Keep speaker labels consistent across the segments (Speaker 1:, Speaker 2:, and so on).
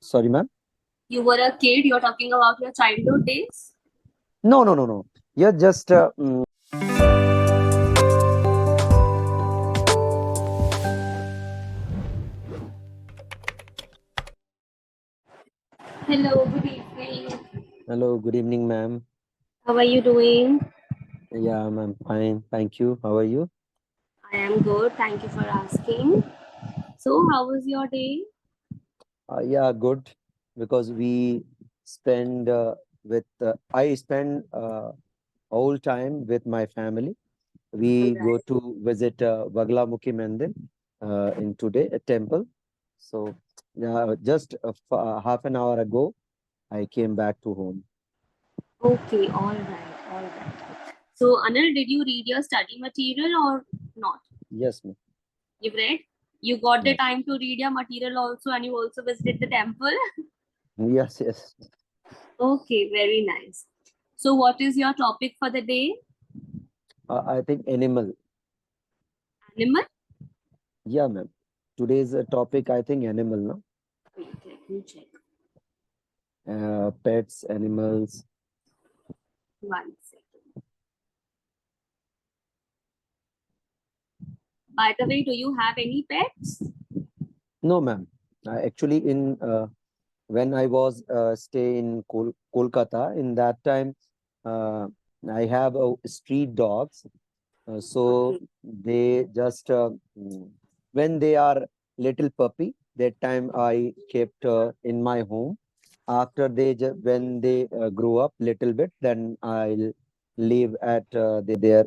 Speaker 1: Sorry, ma'am.
Speaker 2: You were a kid, you're talking about your childhood days?
Speaker 1: No, no, no, no. You're just
Speaker 2: Hello, good evening.
Speaker 1: hello. Good evening, ma'am.
Speaker 2: How are you doing?
Speaker 1: Yeah, I'm fine. Thank you. How are you?
Speaker 2: I am good. Thank you for asking. So, how was your day?
Speaker 1: Yeah, good. Because we spend with I spend whole time with my family.
Speaker 2: All
Speaker 1: We go
Speaker 2: right.
Speaker 1: to visit Baglamukhi Mandir in today a temple. So just half an hour ago, I came back to home.
Speaker 2: Okay, all right, all right. So, Anil, did you read your study material or not?
Speaker 1: Yes, ma'am.
Speaker 2: You've read? You got the
Speaker 1: Yes.
Speaker 2: time to read your material also, and you also visited the temple?
Speaker 1: Yes, yes.
Speaker 2: Okay, very nice. So, what is your topic for the day?
Speaker 1: I think animal.
Speaker 2: Animal?
Speaker 1: Yeah, ma'am. Today's topic, I think, animal, no?
Speaker 2: Wait, let me check.
Speaker 1: Pets, animals.
Speaker 2: One second. By the way, do you have any pets?
Speaker 1: No, ma'am. Actually, in when I was stay in Kolkata, in that time, uh, I have street dogs. So
Speaker 2: Okay.
Speaker 1: they just when they are little puppy, that time I kept in my home. After when they grow up little bit, then I'll live at their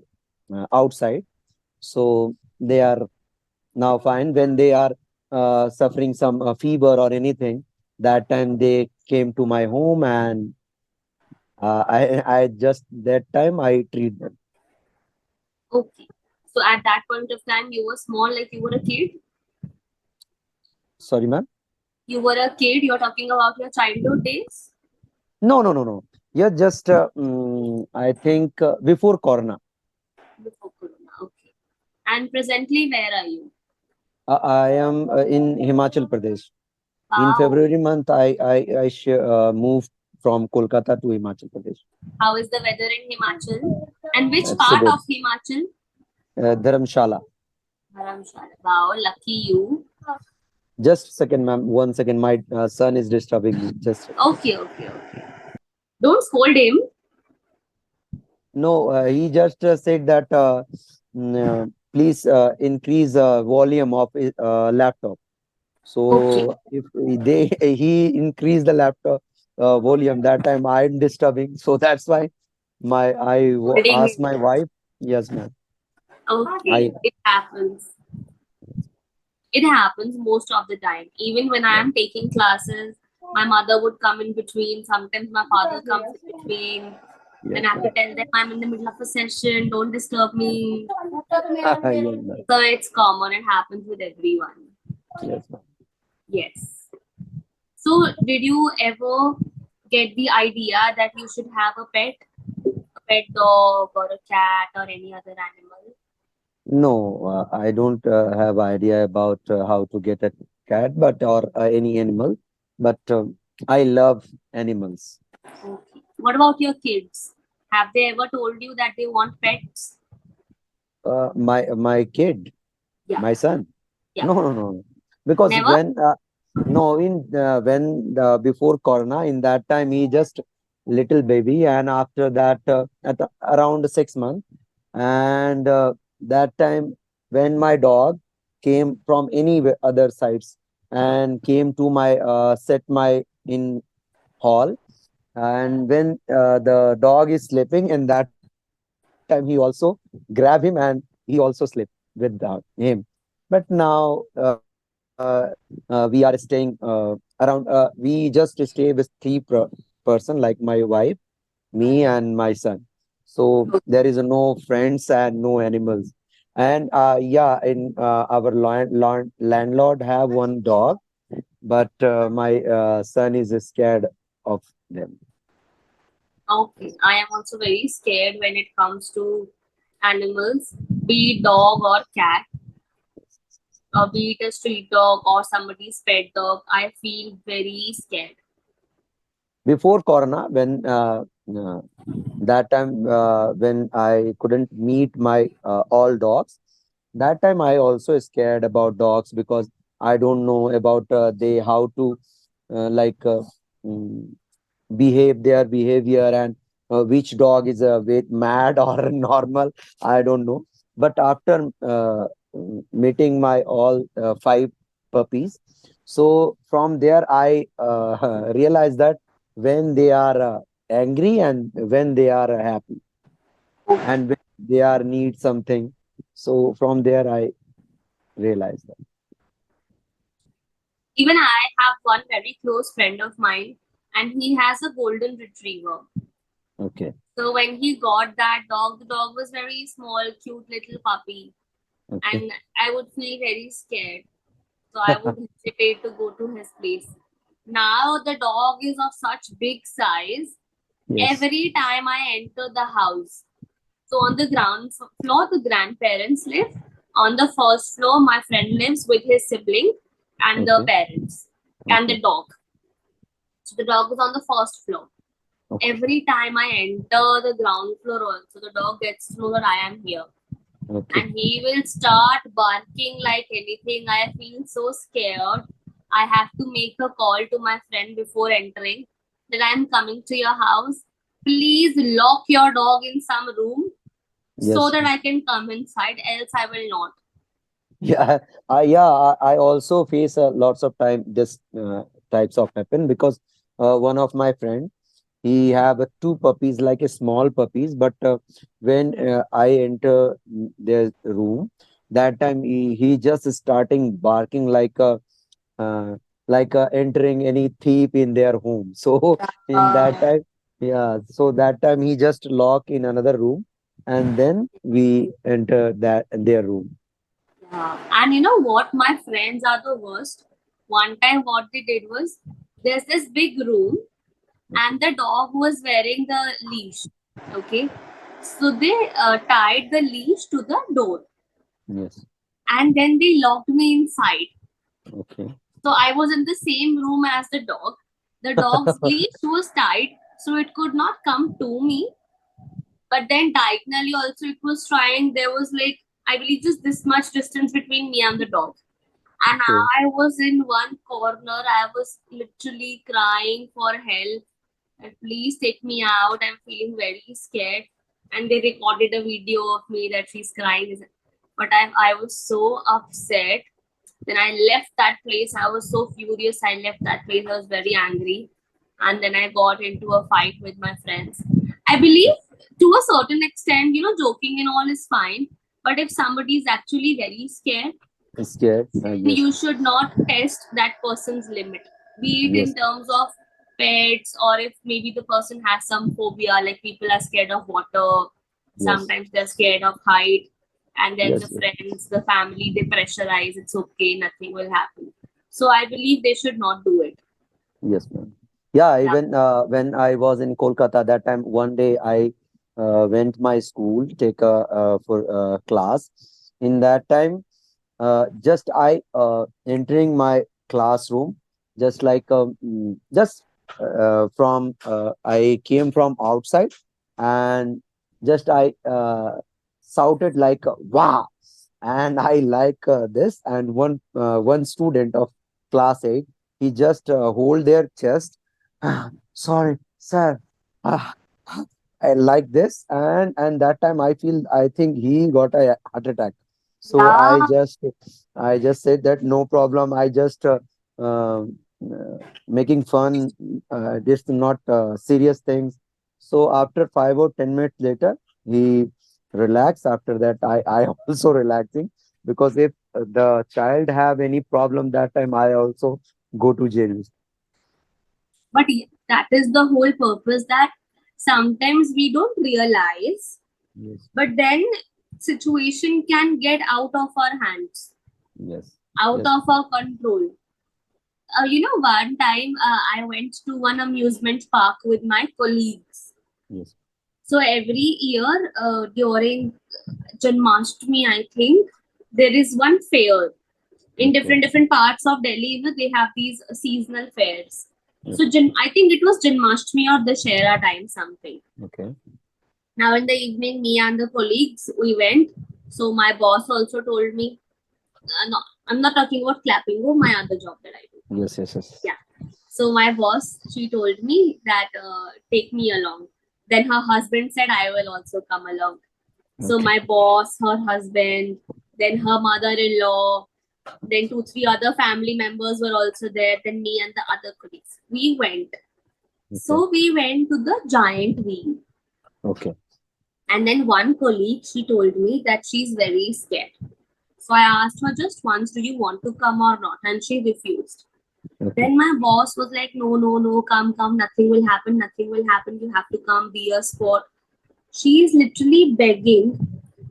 Speaker 1: outside. So they are now fine. When they are suffering some fever or anything, that time they came to my home, and I just that time I treat them.
Speaker 2: Okay. So at that point of time, you were small, like you were a kid.
Speaker 1: Sorry, ma'am.
Speaker 2: You were a kid. You're talking about your childhood days
Speaker 1: No, no, no, no. Yeah, just I think before Corona,
Speaker 2: before Corona. Okay. And presently, where are you?
Speaker 1: I am in Himachal Pradesh. In
Speaker 2: Wow.
Speaker 1: February month, moved from Kolkata to Himachal Pradesh.
Speaker 2: How is the weather in Himachal? And which
Speaker 1: It's a
Speaker 2: part
Speaker 1: good
Speaker 2: of Himachal?
Speaker 1: Dharamshala.
Speaker 2: Dharamshala. Wow, lucky you.
Speaker 1: Just a second, ma'am. 1 second. My son is disturbing me. Just
Speaker 2: Okay, okay, okay. Don't scold him.
Speaker 1: no. He just said that please increase volume of laptop.
Speaker 2: Okay.
Speaker 1: So if they he increased the laptop volume, that time I'm disturbing. So that's why
Speaker 2: Scolding
Speaker 1: asked
Speaker 2: him.
Speaker 1: my wife. Yes, ma'am. I
Speaker 2: Okay. It happens. It happens most of the time. Even when I
Speaker 1: yeah,
Speaker 2: am taking classes, my mother would come in between. Sometimes my father comes in between. Then
Speaker 1: yes,
Speaker 2: I have to
Speaker 1: ma'am.
Speaker 2: tell them I'm in the middle of a session, don't disturb me.
Speaker 1: Yes, ma'am.
Speaker 2: So it's common, it happens with everyone.
Speaker 1: Yes, ma'am.
Speaker 2: Yes. So did you ever get the idea that you should have a pet dog or a cat or any other animal?
Speaker 1: No, I don't have idea about how to get a cat, but or any animal. But I love animals.
Speaker 2: Okay. What about your kids? Have they ever told you that they want pets?
Speaker 1: My kid,
Speaker 2: Yeah.
Speaker 1: my son.
Speaker 2: Yeah.
Speaker 1: No, no, no. Because
Speaker 2: Never?
Speaker 1: when no, in when before Corona, in that time he just little baby, and after that around 6 months, and that time when my dog came from any other sites and came to my set my in hall, and when the dog is sleeping, and that time he also grab him and he also sleep with him. But now we are staying around. We just stay with three person, like my wife, me, and my son. So there is no friends and no animals. And yeah, in our landlord have one dog, but my son is scared of them.
Speaker 2: Okay. I am also very scared when it comes to animals, be it dog or cat. be it a street dog or somebody's pet dog, I feel very scared.
Speaker 1: Before Corona, when that time when I couldn't meet my all dogs, that time I also scared about dogs because I don't know about they how to like mm, behave their behavior, and which dog is a bit mad or normal, I don't know. But after meeting my all five puppies, so from there I realized that when they are angry and when they are happy and when they are need something, so from there I realized that.
Speaker 2: Even I have one very close friend of mine, and he has a golden retriever.
Speaker 1: Okay.
Speaker 2: So when he got that dog, the dog was very small, cute little puppy,
Speaker 1: Okay.
Speaker 2: and I would feel very scared. So I would hesitate to go to his place. Now the dog is of such big size.
Speaker 1: Yes.
Speaker 2: Every time I enter the house, so on the ground floor, the grandparents live. On the first floor, my friend lives with his sibling and the
Speaker 1: Okay.
Speaker 2: parents and
Speaker 1: Okay.
Speaker 2: the dog. So the dog is on the first floor.
Speaker 1: Okay.
Speaker 2: Every time I enter the ground floor, also the dog gets to know that I am here,
Speaker 1: Okay.
Speaker 2: and he will start barking like anything. I feel so scared. I have to make a call to my friend before entering that I am coming to your house. Please lock your dog in some room so
Speaker 1: Yes.
Speaker 2: that I can come inside, else I will not.
Speaker 1: Yeah, I also face lots of time this types of happen because one of my friend, he have two puppies like a small puppies, but when I enter their room, that time he just starting barking uh, like entering any thief in their home. So in that time, yeah, so that time he just lock in another room, and then we enter that their room.
Speaker 2: Yeah. And you know what? My friends are the worst. One time, what they did was there's this big room,
Speaker 1: Okay.
Speaker 2: and the dog was wearing the leash. Okay. So they tied the leash to the door,
Speaker 1: Yes.
Speaker 2: and then they locked me inside.
Speaker 1: Okay.
Speaker 2: So I was in the same room as the dog. The dog's leash was tied, so it could not come to me. But then diagonally also it was trying. There was like, I believe, just this much distance between me and the dog. And
Speaker 1: Okay.
Speaker 2: I was in one corner. I was literally crying for help. And please take me out. I'm feeling very scared. And they recorded a video of me that she's crying. But I was so upset. Then I left that place. I was so furious. I left that place. I was very angry. And then I got into a fight with my friends. I believe to a certain extent, joking and all is fine. But if somebody is actually very scared,
Speaker 1: Scared. Yes.
Speaker 2: you should not test that person's limit, be it in
Speaker 1: Yes.
Speaker 2: terms of pets, or if maybe the person has some phobia, like people are scared of water,
Speaker 1: Yes.
Speaker 2: sometimes they're scared of height, and then the
Speaker 1: Yes. Yes.
Speaker 2: friends, the family, they pressurize, it's okay, nothing will happen. So I believe they should not do it.
Speaker 1: Yes, ma'am. Yeah,
Speaker 2: Yeah.
Speaker 1: even when I was in Kolkata, that time one day I went my school take a for class. In that time, just I entering my classroom, just like just from I came from outside, and just I shouted like wow, and I like this, and one student of class 8, he just hold their chest. "Ah, sorry sir, ah, I like this," and that time I think he got a heart attack. So
Speaker 2: Yeah.
Speaker 1: I just said that no problem. I just making fun. This not serious things. So after 5 or 10 minutes later, he relaxed. After that, I also relaxing, because if the child have any problem, that time I also go to jail.
Speaker 2: But that is the whole purpose, that sometimes we don't realize,
Speaker 1: Yes.
Speaker 2: but then situation can get out of our hands,
Speaker 1: Yes.
Speaker 2: out
Speaker 1: Yes.
Speaker 2: of our control. One time I went to one amusement park with my colleagues.
Speaker 1: Yes.
Speaker 2: So every year during Janmashtami, I think there is one fair. In
Speaker 1: Okay.
Speaker 2: different parts of Delhi, they have these seasonal fairs.
Speaker 1: Yes.
Speaker 2: So I think it was Janmashtami or the Shera time something.
Speaker 1: Okay.
Speaker 2: Now in the evening, me and the colleagues we went. So my boss also told me, no, I'm not talking about Clapingo, my other job that I do.
Speaker 1: Yes. Yes. Yes.
Speaker 2: Yeah. So my boss, she told me that take me along. Then her husband said I will also come along. So
Speaker 1: Okay.
Speaker 2: my boss, her husband, then her mother-in-law, then two, three other family members were also there. Then me and the other colleagues. We went.
Speaker 1: Okay.
Speaker 2: So we went to the giant wheel.
Speaker 1: Okay.
Speaker 2: And then one colleague, she told me that she's very scared. So I asked her just once, do you want to come or not? And she refused.
Speaker 1: Okay.
Speaker 2: Then my boss was like, no, no, no, come, come, nothing will happen, nothing will happen. You have to come, be a sport. She is literally begging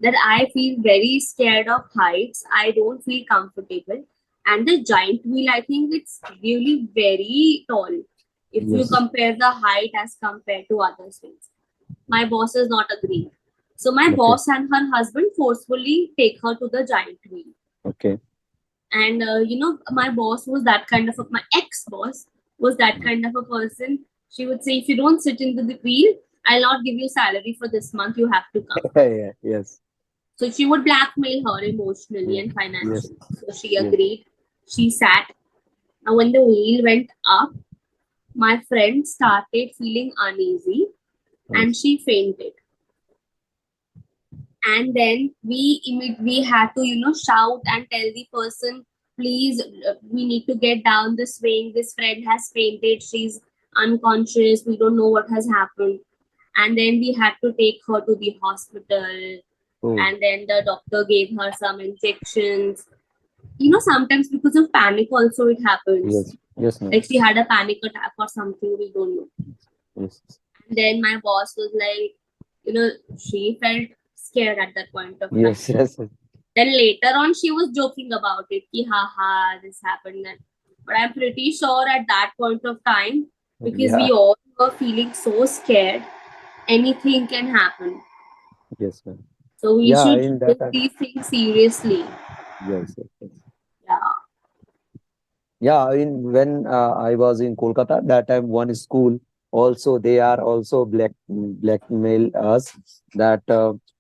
Speaker 2: that I feel very scared of heights. I don't feel comfortable. And the giant wheel, I think it's really very tall if you
Speaker 1: Yes.
Speaker 2: compare the height as compared to other things. My boss is not agreeing. So my
Speaker 1: Okay.
Speaker 2: boss and her husband forcefully take her to the giant wheel.
Speaker 1: Okay.
Speaker 2: And my boss was that kind of my ex-boss was that kind of a person. She would say, if you don't sit in the wheel, I'll not give you salary for this month. You have to come.
Speaker 1: Yeah. Yes.
Speaker 2: So she would blackmail her emotionally
Speaker 1: Yes.
Speaker 2: and
Speaker 1: Yes.
Speaker 2: financially. So she
Speaker 1: Yes.
Speaker 2: agreed. She sat. Now when the wheel went up, my friend started feeling uneasy and
Speaker 1: Yes.
Speaker 2: she fainted. And then we had to shout and tell the person, please, we need to get down the swing, this friend has fainted, she's unconscious, we don't know what has happened. And then we had to take her to the hospital,
Speaker 1: Oh.
Speaker 2: and then the doctor gave her some injections. Sometimes because of panic also it happens,
Speaker 1: Yes. Yes, ma'am.
Speaker 2: like she had a panic attack or something, we don't know.
Speaker 1: Yes.
Speaker 2: And then my boss was like, she felt scared at that point of time.
Speaker 1: Yes. Yes.
Speaker 2: Then later on, she was joking about it. Ki, ha ha, this happened. Then. But I'm pretty sure at that point of time, because
Speaker 1: Yeah.
Speaker 2: we all were feeling so scared, anything can happen.
Speaker 1: Yes, ma'am.
Speaker 2: So we
Speaker 1: Yeah.
Speaker 2: should
Speaker 1: In that
Speaker 2: take
Speaker 1: time.
Speaker 2: these things seriously.
Speaker 1: Yes. Yes. Yes.
Speaker 2: Yeah.
Speaker 1: Yeah, when I was in Kolkata, that time one school also they are also blackmail us that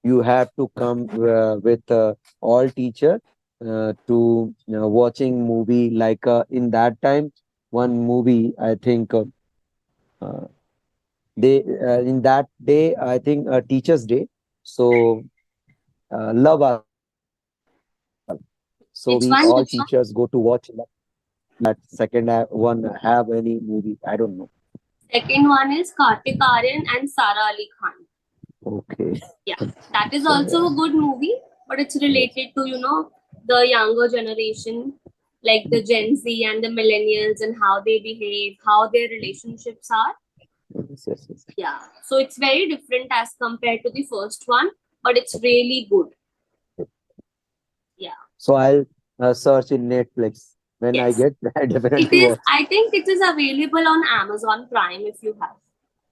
Speaker 1: you have to come with all teacher to watching movie like in that time one movie I think uh, they in that day I think Teachers Day, so Love Agal. So we all teachers
Speaker 2: Which
Speaker 1: go to
Speaker 2: one? Which
Speaker 1: watch
Speaker 2: one?
Speaker 1: that second one have any movie? I don't know.
Speaker 2: Second one is Kartik Aaryan and Sara Ali Khan.
Speaker 1: Okay.
Speaker 2: Yeah. That is
Speaker 1: So
Speaker 2: also
Speaker 1: yeah.
Speaker 2: a good movie, but it's
Speaker 1: Yes.
Speaker 2: related to, the younger generation, like the Gen Z and the millennials, and how they behave, how their relationships are.
Speaker 1: Yes. Yes. Yes.
Speaker 2: Yeah. So it's very different as compared to the first one, but it's really good. Yeah.
Speaker 1: So I'll search in Netflix when I
Speaker 2: Yes.
Speaker 1: get. I
Speaker 2: It
Speaker 1: definitely
Speaker 2: is,
Speaker 1: watch.
Speaker 2: I think it is available on Amazon Prime if you have.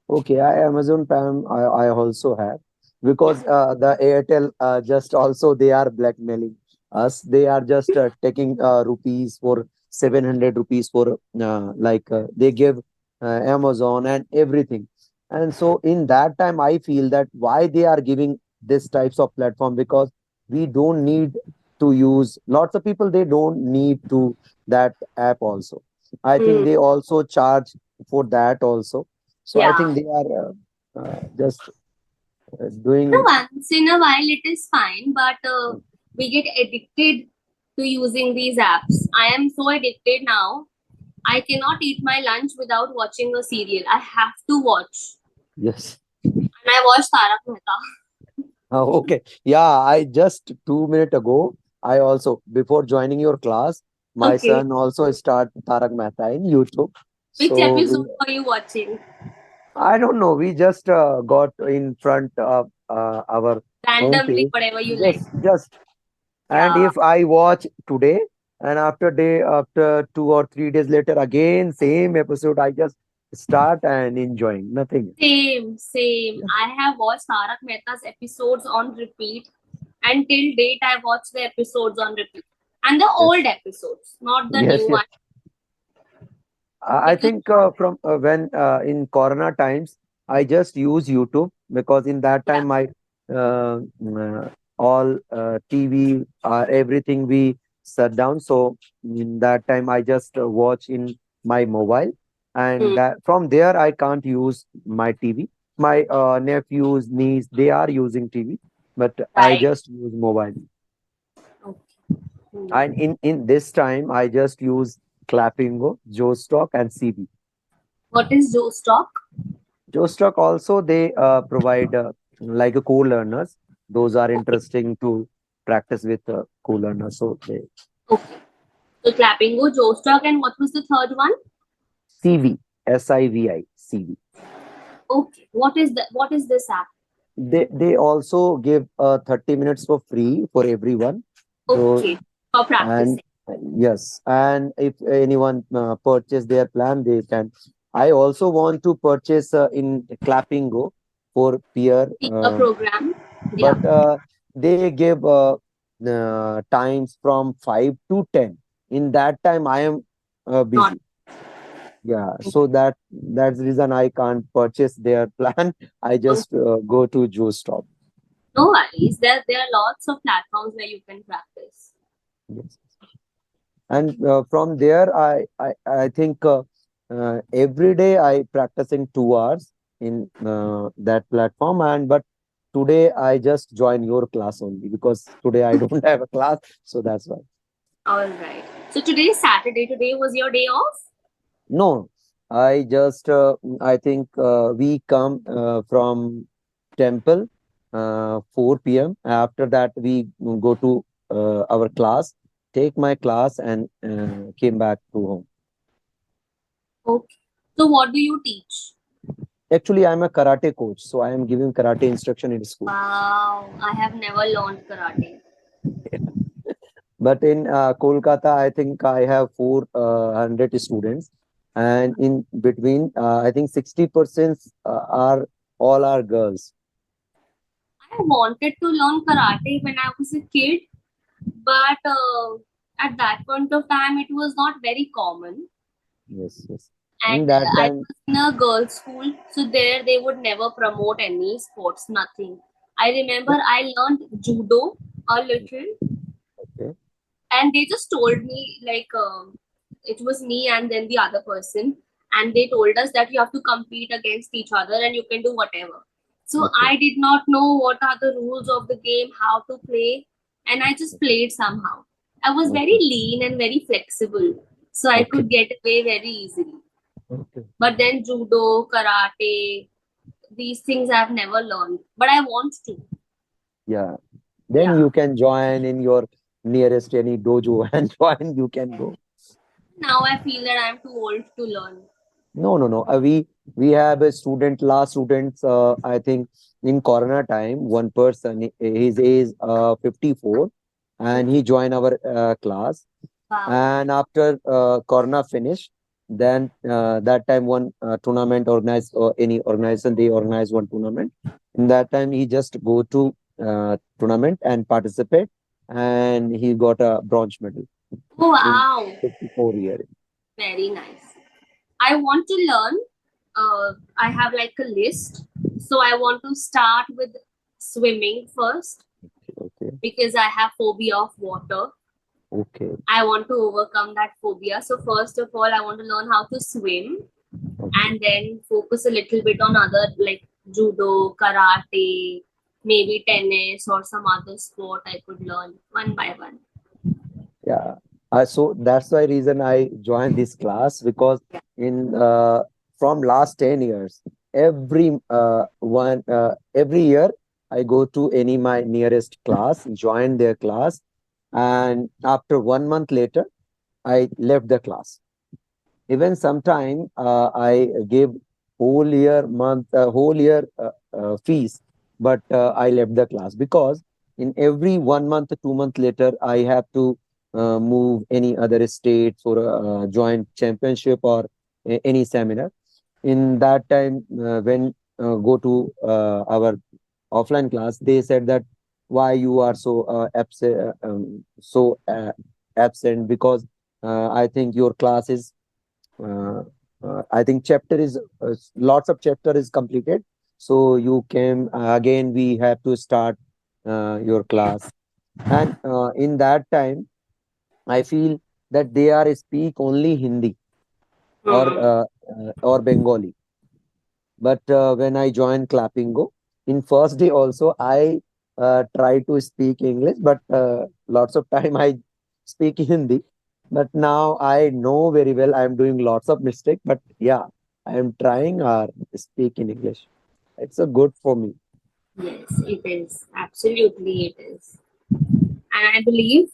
Speaker 1: Okay, Amazon Prime I also have
Speaker 2: Yeah.
Speaker 1: because the Airtel just also they are blackmailing us. They are just taking rupees for 700 rupees for they give Amazon and everything. And so in that time I feel that why they are giving this types of platform because we don't need to use lots of people they don't need to that app also. I think
Speaker 2: Hmm.
Speaker 1: they also charge for that also, so I
Speaker 2: Yeah.
Speaker 1: think they are just doing.
Speaker 2: Once in a while it is fine, but we get addicted to using these apps. I am so addicted now. I cannot eat my lunch without watching a serial. I have to watch.
Speaker 1: Yes.
Speaker 2: And I watch Tarak Mehta.
Speaker 1: Okay. Yeah. I just 2 minutes ago, I also before joining your class, my
Speaker 2: Okay.
Speaker 1: son also start Tarak Mehta in YouTube.
Speaker 2: Which
Speaker 1: So
Speaker 2: episode are you watching?
Speaker 1: I don't know. We just got in front of our
Speaker 2: Randomly,
Speaker 1: homepage.
Speaker 2: whatever you like.
Speaker 1: Just and
Speaker 2: Yeah.
Speaker 1: if I watch today and after 2 or 3 days later again same episode, I just start and enjoying nothing.
Speaker 2: Same, same.
Speaker 1: Yeah.
Speaker 2: I have watched Tarak Mehta's episodes on repeat. And till date, I watch the episodes on repeat. And the
Speaker 1: Yes.
Speaker 2: old episodes, not the
Speaker 1: Yes,
Speaker 2: new
Speaker 1: yes.
Speaker 2: one.
Speaker 1: I
Speaker 2: Because
Speaker 1: think from when in Corona times, I just use YouTube because in that
Speaker 2: yeah.
Speaker 1: time my all TV everything we shut down. So in that time I just watch in my mobile, and
Speaker 2: Hmm.
Speaker 1: that from there I can't use my TV. My nephews, niece, they are using TV, but I
Speaker 2: Right.
Speaker 1: just use mobile.
Speaker 2: Okay. Hmm.
Speaker 1: And in this time I just use Clapingo, Joestock, and CB.
Speaker 2: What is Joe Stock?
Speaker 1: Joestock also they provide like a co-learners. Those are
Speaker 2: Okay.
Speaker 1: interesting to practice with co-learners. So they
Speaker 2: Okay. So Clapingo, Joe Stock, and what was the third one?
Speaker 1: CV, SIVI, CV.
Speaker 2: Okay. What is the what is this app?
Speaker 1: They also give 30 minutes for free for everyone. So
Speaker 2: Okay. For
Speaker 1: and
Speaker 2: practicing.
Speaker 1: yes, and if anyone purchase their plan, they can. I also want to purchase in Clapingo for peer.
Speaker 2: Speaker program. Yeah.
Speaker 1: But they give times from 5 to 10. In that time I am
Speaker 2: Not
Speaker 1: busy. Yeah, so that's the reason I can't purchase their plan. I
Speaker 2: okay.
Speaker 1: just go to Joe Stop.
Speaker 2: No worries. There are lots of platforms where you can practice.
Speaker 1: Yes. And from there I think every day I practicing 2 hours in that platform. And but today I just join your class only because today I don't have a class, so that's why.
Speaker 2: All right. So today is Saturday. Today was your day off.
Speaker 1: No, I just I think we come from temple 4 p.m. After that, we go to our class, take my class, and came back to home.
Speaker 2: Okay. So what do you teach?
Speaker 1: Actually, I'm a karate coach, so I am giving karate instruction in school.
Speaker 2: Wow. I have never learned karate.
Speaker 1: But in Kolkata, I think I have 400 students, and in between, I think 60% are all are girls.
Speaker 2: I wanted to learn karate when I was a kid, but at that point of time, it was not very common.
Speaker 1: Yes, yes.
Speaker 2: And
Speaker 1: In that
Speaker 2: I
Speaker 1: time,
Speaker 2: was in a girls' school, so there they would never promote any sports, nothing. I remember I learned judo a little,
Speaker 1: okay,
Speaker 2: and they just told me like it was me and then the other person, and they told us that you have to compete against each other and you can do whatever. So
Speaker 1: okay,
Speaker 2: I did not know what are the rules of the game, how to play, and I just played somehow. I was very
Speaker 1: okay,
Speaker 2: lean and very flexible, so I
Speaker 1: okay,
Speaker 2: could get away very easily.
Speaker 1: okay.
Speaker 2: But then judo, karate, these things I've never learned, but I want to.
Speaker 1: Yeah. Then
Speaker 2: Yeah.
Speaker 1: you can join in your nearest any dojo and join. You can go.
Speaker 2: Now I feel that I'm too old to learn.
Speaker 1: No, no, no. We have a student, last students. I think in Corona time, one person, his age 54, and he
Speaker 2: Okay.
Speaker 1: joined our class.
Speaker 2: Wow.
Speaker 1: And after Corona finished, then that time one tournament organized, or any organization they organize one tournament. In that time, he just go to tournament and participate, and he got a bronze medal
Speaker 2: Oh,
Speaker 1: in
Speaker 2: wow.
Speaker 1: 54 years.
Speaker 2: Very nice. I want to learn. I have like a list. So I want to start with swimming first
Speaker 1: Okay,
Speaker 2: because I have phobia of water.
Speaker 1: okay,
Speaker 2: I want to overcome that phobia. So first of all, I want to learn how to swim
Speaker 1: okay.
Speaker 2: and then focus a little bit on other like judo, karate, maybe tennis or some other sport I could learn one by one.
Speaker 1: Yeah. So that's why reason I joined this class because in from last 10 years, every year I go to any my nearest class, join their class, and after 1 month later, I left the class. Even sometime I give whole year fees, but I left the class because in every 1 month, 2 month later, I have to move any other state for a joint championship or any seminar. In that time, when go to our offline class, they said that why you are so absent because I think your class is uh, I think chapter is lots of chapter is completed. So you came again. We have to start your class, and in that time, I feel that they are speak only Hindi
Speaker 2: Hmm.
Speaker 1: or Bengali. But when I joined Clapingo, in first day also I try to speak English, but lots of time I speak Hindi. But now I know very well I am doing lots of mistake. But yeah, I am trying speak in English. It's a good for me.
Speaker 2: Yes, it is. Absolutely, it is. And I believe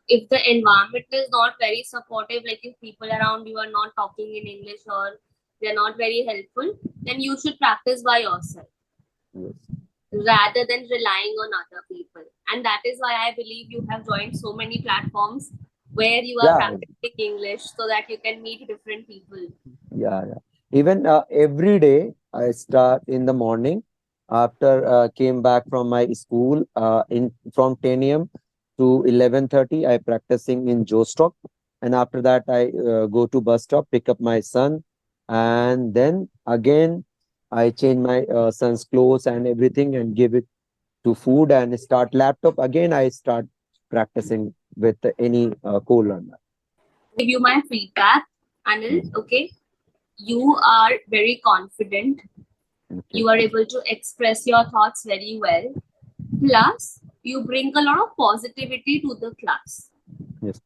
Speaker 2: if the environment is not very supportive, like if people around you are not talking in English or they're not very helpful, then you should practice by yourself
Speaker 1: Yes.
Speaker 2: rather than relying on other people. And that is why I believe you have joined so many platforms where you are
Speaker 1: Yeah,
Speaker 2: practicing English so that you can meet different people.
Speaker 1: yeah. Even every day I start in the morning after came back from my school in from 10 a.m. to 11:30. I practicing in Jostock, and after that I go to bus stop, pick up my son, and then again I change my son's clothes and everything and give it to food and start laptop again. I start practicing with any co-learner.
Speaker 2: Give you my feedback, Anil.
Speaker 1: Yes.
Speaker 2: Okay, you are very confident.
Speaker 1: Okay.
Speaker 2: You are able to express your thoughts very well. Plus, you bring a lot of positivity to the class.
Speaker 1: Yes.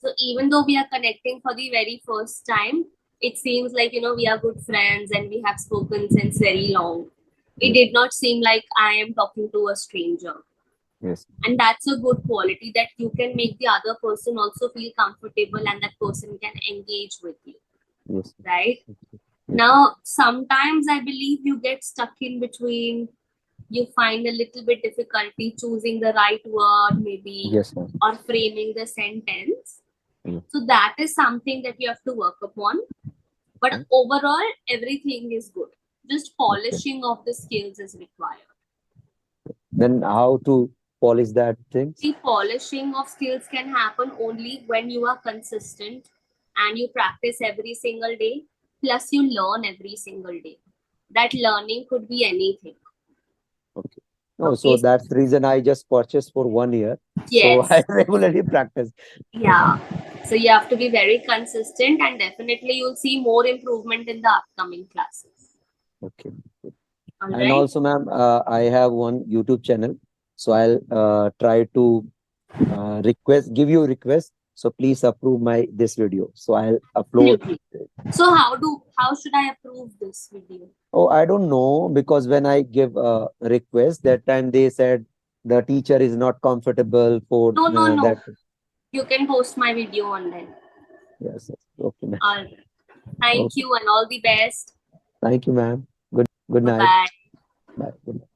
Speaker 2: So even though we are connecting for the very first time, it seems like we are good friends and we have spoken since very long. It
Speaker 1: Yes.
Speaker 2: did not seem like I am talking to a stranger.
Speaker 1: Yes.
Speaker 2: And that's a good quality that you can make the other person also feel comfortable and that person can engage with you,
Speaker 1: Yes.
Speaker 2: right?
Speaker 1: Yes.
Speaker 2: Now, sometimes I believe you get stuck in between, you find a little bit difficulty choosing the right word, maybe,
Speaker 1: Yes, ma'am.
Speaker 2: or framing the sentence.
Speaker 1: Mm.
Speaker 2: So that is something that you have to work upon. But
Speaker 1: Okay.
Speaker 2: overall, everything is good. Just
Speaker 1: Okay.
Speaker 2: polishing of the skills is required.
Speaker 1: Then how to polish that things?
Speaker 2: The polishing of skills can happen only when you are consistent and you practice every single day, plus you learn every single day. That learning could be anything.
Speaker 1: Okay. No, so
Speaker 2: Okay.
Speaker 1: that's the reason I just purchased for 1 year. So
Speaker 2: Yes.
Speaker 1: I regularly practice.
Speaker 2: Yeah. So you have to be very consistent and definitely you'll see more improvement in the upcoming classes.
Speaker 1: Okay.
Speaker 2: All
Speaker 1: And
Speaker 2: right.
Speaker 1: also, ma'am, I have one YouTube channel. So I'll try to give you request. So please approve my this video. So I'll upload.
Speaker 2: Absolutely. So how should I approve this video?
Speaker 1: Oh, I don't know because when I give a request, that time they said the teacher is not comfortable for
Speaker 2: No, no,
Speaker 1: that.
Speaker 2: no. You can post my video online.
Speaker 1: Yes, yes. Okay, ma'am.
Speaker 2: All right. Thank
Speaker 1: Okay.
Speaker 2: you and all the best.
Speaker 1: Thank you, ma'am. Good
Speaker 2: Bye
Speaker 1: night.
Speaker 2: bye.
Speaker 1: Bye. Good night.